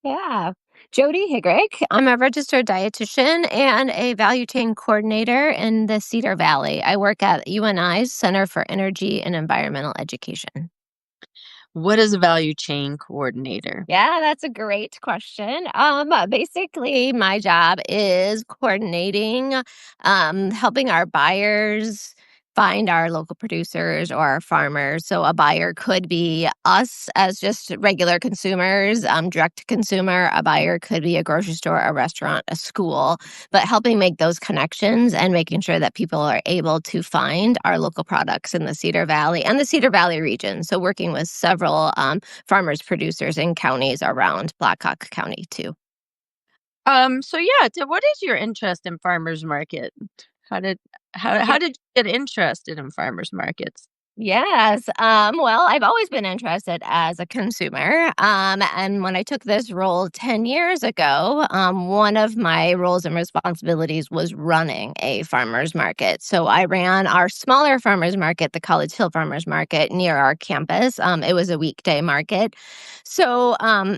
Yeah. Jodie Huegerich. I'm a registered dietitian and a value chain coordinator in the Cedar Valley. I work at UNI's Center for Energy and Environmental Education. What is a value chain coordinator? Yeah, that's a great question. Basically, my job is coordinating, helping our buyers find our local producers or our farmers. So a buyer could be us as just regular consumers, direct to consumer. A buyer could be a grocery store, a restaurant, a school, but helping make those connections and making sure that people are able to find our local products in the Cedar Valley and the Cedar Valley region. So working with several farmers, producers in counties around Black Hawk County too. What is your interest in farmers market? How did Yeah. how did you get interested in farmers markets? Yes. Well, I've always been interested as a consumer. And when I took this role 10 years ago, one of my roles and responsibilities was running a farmer's market. So I ran our smaller farmer's market, the College Hill Farmer's Market near our campus. It was a weekday market. So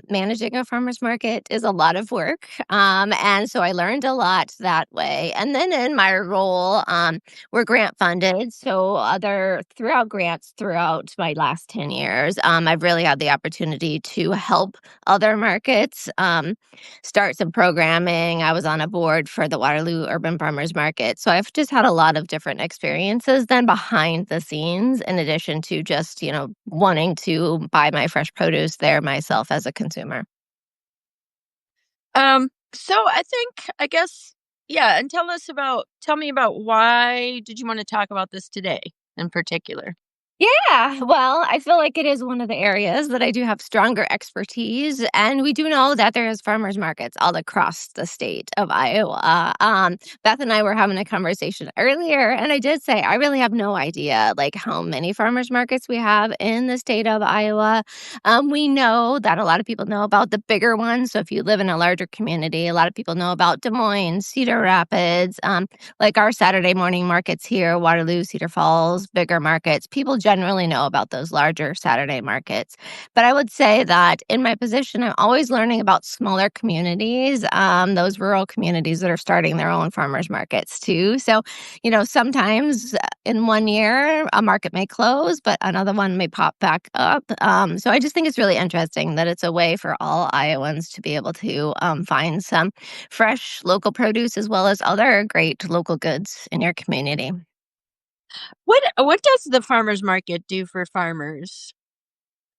managing a farmer's market is a lot of work. And so I learned a lot that way. And then in my role, we're grant funded. So other throughout grants throughout my last 10 years, I've really had the opportunity to help other markets start some programming. I was on a board for the Waterloo Urban Farmers Market. So I've just had a lot of different experiences then behind the scenes, in addition to just, wanting to buy my fresh produce there myself as a consumer. I guess, yeah, and tell me about why did you want to talk about this today in particular? Yeah, well, I feel like it is one of the areas that I do have stronger expertise, and we do know that there is farmers markets all across the state of Iowa. Beth and I were having a conversation earlier, and I did say I really have no idea like how many farmers markets we have in the state of Iowa. We know that a lot of people know about the bigger ones. So if you live in a larger community, a lot of people know about Des Moines, Cedar Rapids, like our Saturday morning markets here, Waterloo, Cedar Falls, bigger markets. People generally know about those larger Saturday markets. But I would say that in my position, I'm always learning about smaller communities, those rural communities that are starting their own farmers markets too. So, sometimes in one year, a market may close, but another one may pop back up. So I just think it's really interesting that it's a way for all Iowans to be able to find some fresh local produce as well as other great local goods in your community. What does the farmers market do for farmers?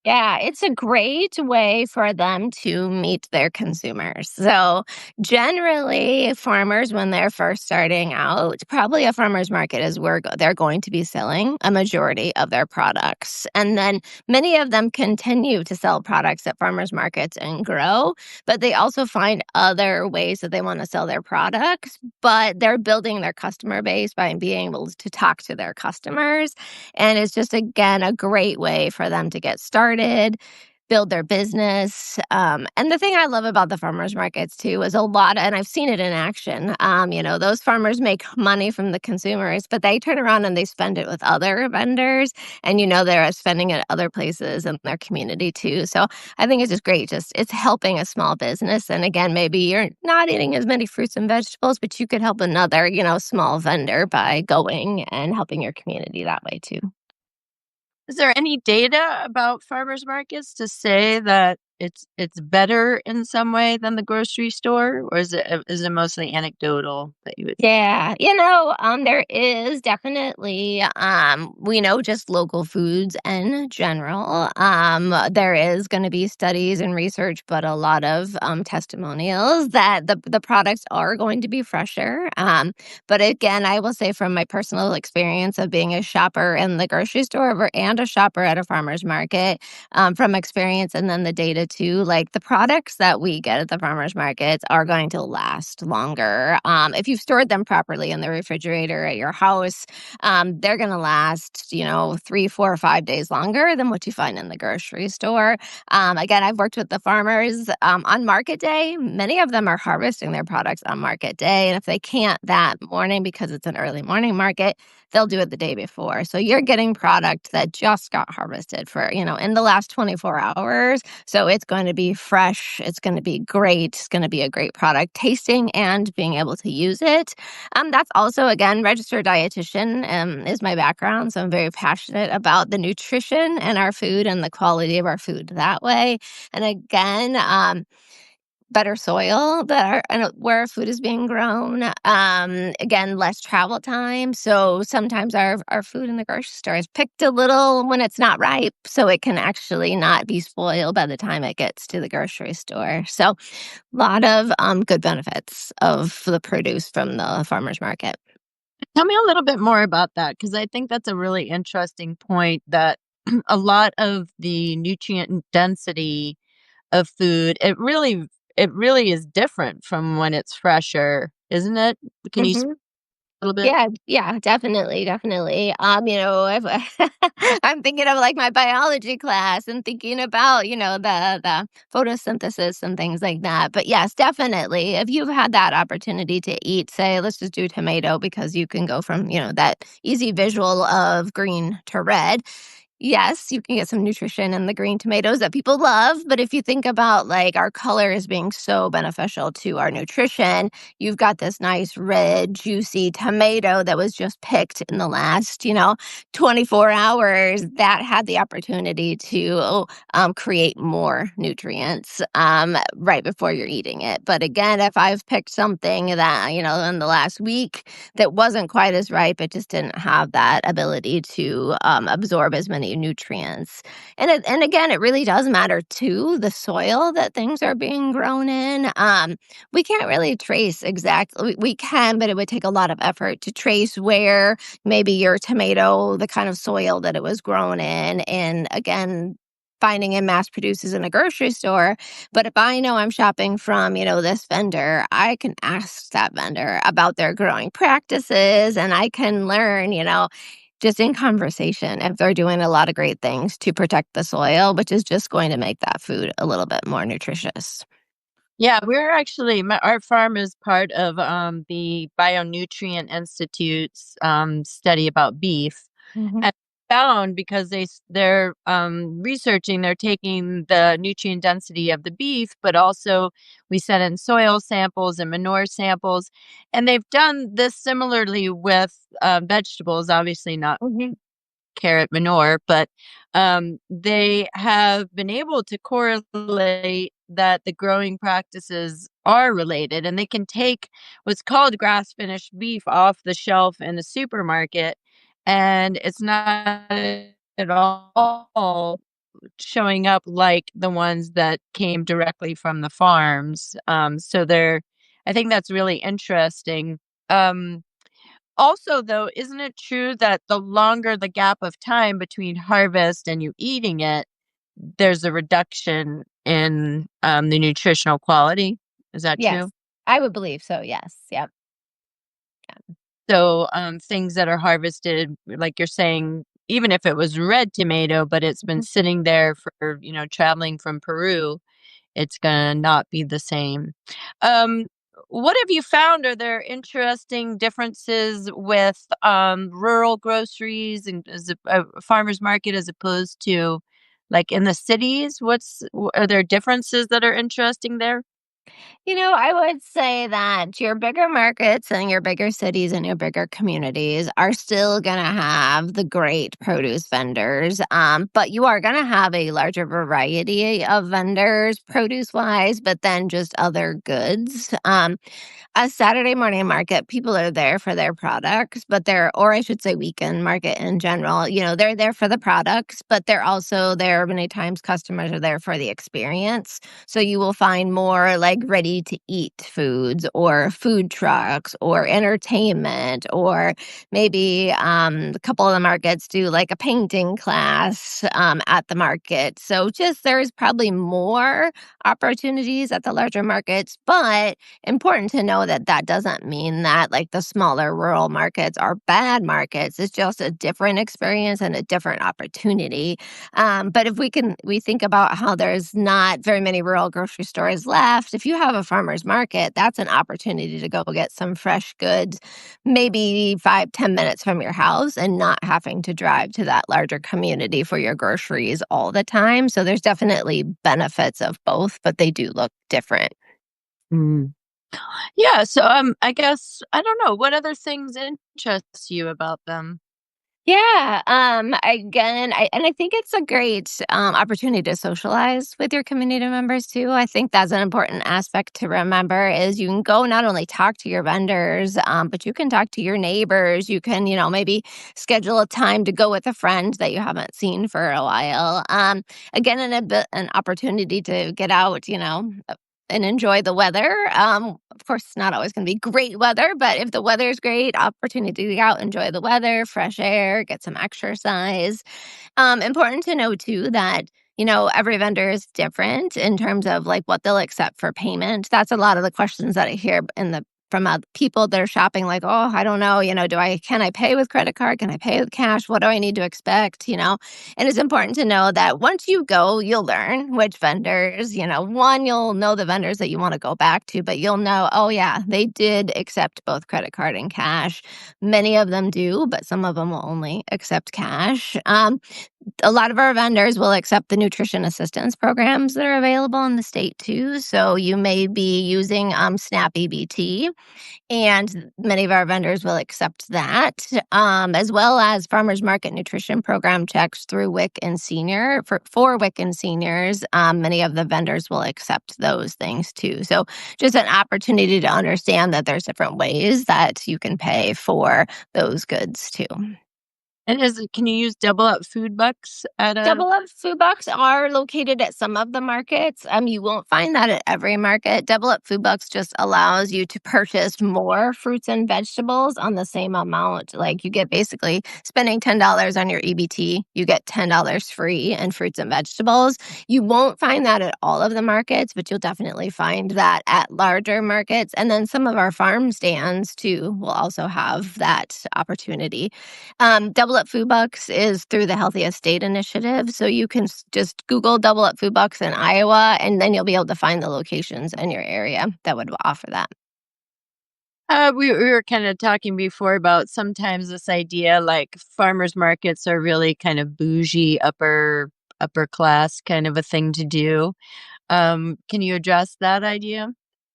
Yeah, it's a great way for them to meet their consumers. So, generally, farmers, when they're first starting out, probably a farmer's market is where they're going to be selling a majority of their products. And then many of them continue to sell products at farmers markets and grow, but they also find other ways that they want to sell their products. But they're building their customer base by being able to talk to their customers. And it's just, again, a great way for them to get started, build their business. And the thing I love about the farmers markets too is a lot, and I've seen it in action. Those farmers make money from the consumers, but they turn around and they spend it with other vendors. And they're spending it other places in their community too. So I think it's just great. Just it's helping a small business. And again, maybe you're not eating as many fruits and vegetables, but you could help another, small vendor by going and helping your community that way too. Is there any data about farmers markets to say that it's better in some way than the grocery store, or is it mostly anecdotal that you would Yeah, there is definitely, we know just local foods in general. There is going to be studies and research, but a lot of testimonials that the products are going to be fresher. But again, I will say from my personal experience of being a shopper in the grocery store and a shopper at a farmer's market, from experience and then the data too, like the products that we get at the farmer's markets are going to last longer. If you've stored them properly in the refrigerator at your house, they're going to last, 3, 4, 5 days longer than what you find in the grocery store. Again, I've worked with the farmers on market day. Many of them are harvesting their products on market day. And if they can't that morning because it's an early morning market, they'll do it the day before. So you're getting product that just got harvested for, in the last 24 hours. So it's going to be fresh, it's going to be great, it's going to be a great product tasting and being able to use it. That's also, again, registered dietitian is my background. So I'm very passionate about the nutrition and our food and the quality of our food that way. And again, better soil where our food is being grown. Again, less travel time. So sometimes our food in the grocery store is picked a little when it's not ripe, so it can actually not be spoiled by the time it gets to the grocery store. So a lot of good benefits of the produce from the farmers market. Tell me a little bit more about that because I think that's a really interesting point that a lot of the nutrient density of food, it really is different from when it's fresher, isn't it? Can you speak Mhm. a little bit? Yeah, yeah, definitely, definitely. I've I'm thinking of like my biology class and thinking about, the photosynthesis and things like that. But yes, definitely. If you've had that opportunity to eat, say, let's just do tomato because you can go from, that easy visual of green to red. Yes, you can get some nutrition in the green tomatoes that people love, but if you think about, like, our color as being so beneficial to our nutrition, you've got this nice red, juicy tomato that was just picked in the last, 24 hours that had the opportunity to, create more nutrients, right before you're eating it. But again, if I've picked something that, in the last week that wasn't quite as ripe, it just didn't have that ability to, absorb as many nutrients. And again, it really does matter too, the soil that things are being grown in. We can't really trace exactly we can, but it would take a lot of effort to trace where maybe your tomato, the kind of soil that it was grown in, and again, finding in mass produces in a grocery store. But if I know I'm shopping from, this vendor, I can ask that vendor about their growing practices and I can learn, just in conversation if they're doing a lot of great things to protect the soil, which is just going to make that food a little bit more nutritious. Yeah, we're actually our farm is part of the Bionutrient Institute's study about beef. Mhm. And found because they're researching, they're taking the nutrient density of the beef, but also we sent in soil samples and manure samples, and they've done this similarly with vegetables. Obviously, not Mhm. carrot manure, but they have been able to correlate that the growing practices are related and they can take what's called grass finished beef off the shelf in the supermarket and it's not at all showing up like the ones that came directly from the farms. So they're, I think that's really interesting. Um, Also, though, isn't it true that the longer the gap of time between harvest and you eating it, there's a reduction in, the nutritional quality? Is that Yes, true? I would believe so. Yes. Yep. So, things that are harvested, like you're saying, even if it was red tomato, but it's been Mhm. sitting there for, traveling from Peru, it's gonna not be the same. Um, what have you found? Are there interesting differences with rural groceries and as a farmer's market as opposed to like in the cities? Are there differences that are interesting there? I would say that your bigger markets and your bigger cities and your bigger communities are still going to have the great produce vendors, but you are going to have a larger variety of vendors, produce wise, but then just other goods. A Saturday morning market, people are there for their products, but or I should say weekend market in general, they're there for the products, but they're also there many times customers are there for the experience. So you will find more like ready to eat foods or food trucks or entertainment, or maybe a couple of the markets do like a painting class at the market. So just there's probably more opportunities at the larger markets, but important to know that that doesn't mean that like the smaller rural markets are bad markets. It's just a different experience and a different opportunity. But if we think about how there's not very many rural grocery stores left, if you have a farmer's market, that's an opportunity to go get some fresh goods, maybe 5, 10 minutes from your house and not having to drive to that larger community for your groceries all the time. So there's definitely benefits of both, but they do look different. Mm. Yeah, so, I guess I don't know, what other things interest you about them? Yeah. Again, I think it's a great opportunity to socialize with your community members too. I think that's an important aspect to remember is you can go not only talk to your vendors, but you can talk to your neighbors. You can, maybe schedule a time to go with a friend that you haven't seen for a while. Again, an opportunity to get out, and enjoy the weather. Of course, it's not always going to be great weather, but if the weather is great, opportunity to go out, enjoy the weather, fresh air, get some exercise. Important to know too that every vendor is different in terms of like what they'll accept for payment. That's a lot of the questions that I hear from people that are shopping. Like, oh, I don't know. Can I pay with credit card? Can I pay with cash? What do I need to expect? And it's important to know that once you go, you'll learn which vendors. One, you'll know the vendors that you want to go back to, but you'll know, oh yeah, they did accept both credit card and cash. Many of them do, but some of them will only accept cash. A lot of our vendors will accept the nutrition assistance programs that are available in the state too. So you may be using SNAP EBT, and many of our vendors will accept that, as well as farmers market nutrition program checks through WIC and senior. For WIC and seniors, many of the vendors will accept those things too. So just an opportunity to understand that there's different ways that you can pay for those goods too. And can you use double up food bucks at a Double Up food bucks are located at some of the markets. You won't find that at every market. Double Up food bucks just allows you to purchase more fruits and vegetables on the same amount. Like you get basically spending $10 on your EBT, you get $10 free in fruits and vegetables. You won't find that at all of the markets, but you'll definitely find that at larger markets. And then some of our farm stands too will also have that opportunity. Double Up Food Bucks is through the Healthiest State Initiative. So you can just Google Double Up Food Bucks in Iowa, and then you'll be able to find the locations in your area that would offer that. we were kinda talking before about sometimes this idea, like, farmers markets are really kind of bougie, upper class kind of a thing to do. Can you address that idea?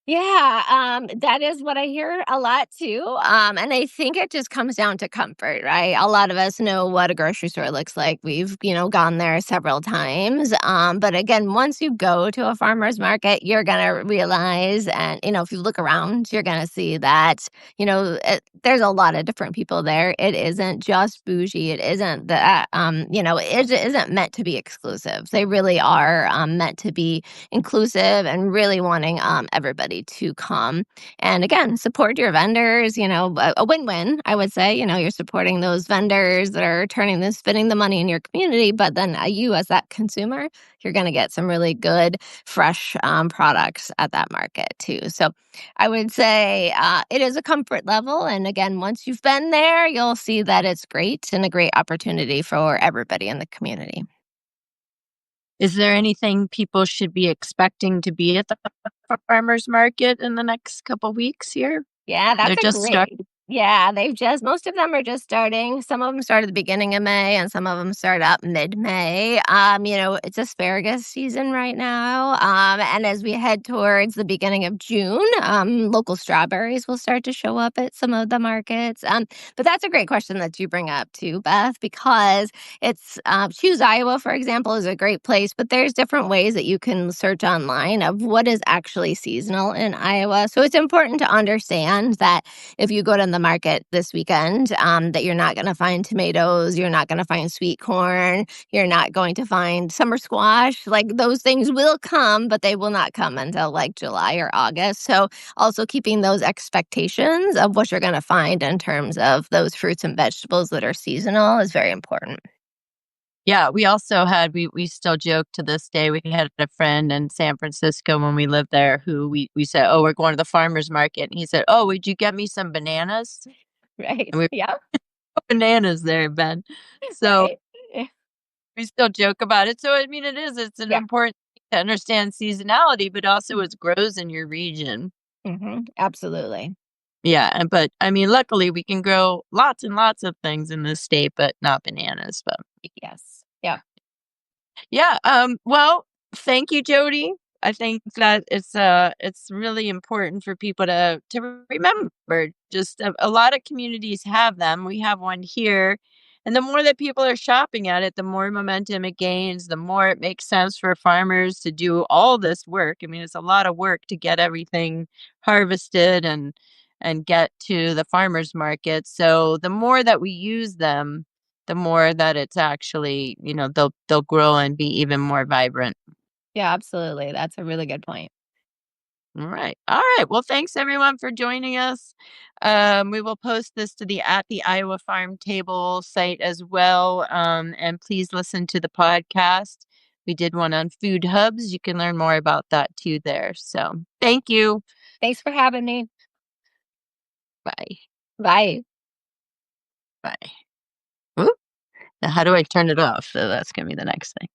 Yeah, that is what I hear a lot too. And I think it just comes down to comfort, right? A lot of us know what a grocery store looks like. We've, gone there several times. But again, once you go to a farmer's market, you're going to realize, and, if you look around, you're going to see that, there's a lot of different people there. It isn't just bougie. It isn't that, it isn't meant to be exclusive. They really are meant to be inclusive and really wanting everybody to come. And again, support your vendors, a win-win, I would say. You're supporting those vendors that are spending the money in your community, but then you as that consumer, you're going to get some really good, fresh products at that market too. So I would say it is a comfort level. And again, once you've been there, you'll see that it's great and a great opportunity for everybody in the community. Is there anything people should be expecting to be at the farmer's market in the next couple weeks here? Yeah, They're that's a just start great. Yeah, most of them are just starting. Some of them start at the beginning of May and some of them start up mid-May. It's asparagus season right now. And as we head towards the beginning of June, local strawberries will start to show up at some of the markets. But that's a great question that you bring up too, Beth, because it's Choose Iowa, for example, is a great place, but there's different ways that you can search online of what is actually seasonal in Iowa. So it's important to understand that if you go to the market this weekend, that you're not going to find tomatoes, you're not going to find sweet corn, you're not going to find summer squash. Like those things will come, but they will not come until like July or August. So also keeping those expectations of what you're going to find in terms of those fruits and vegetables that are seasonal is very important. Yeah, we also had we still joke to this day, we had a friend in San Francisco when we lived there who we said, "Oh, we're going to the farmer's market," and he said, "Oh, would you get me some bananas?" Right. And we Yep. bananas there, Ben. So Right. we still joke about it. So, I mean, it's an Yeah. important thing to understand seasonality, but also what grows in your region. Absolutely. Yeah, but I mean, luckily we can grow lots and lots of things in this state, but not bananas. But Yes. Yeah. yeah, well, thank you, Jody. I think that it's really important for people to remember. Just a lot of communities have them. We have one here, and the more that people are shopping at it, the more momentum it gains. The more it makes sense for farmers to do all this work. I mean, it's a lot of work to get everything harvested and get to the farmers market. So the more that we use them, the more that it's actually, they'll grow and be even more vibrant. Yeah, absolutely. That's a really good point. All right. All right. Well, thanks everyone for joining us. We will post this to the at the Iowa Farm Table site as well. And please listen to the podcast. We did one on food hubs. You can learn more about that too there. So thank you. Thanks for having me. Bye. Bye. Bye. Oop. Now how do I turn it off? So that's gonna be the next thing.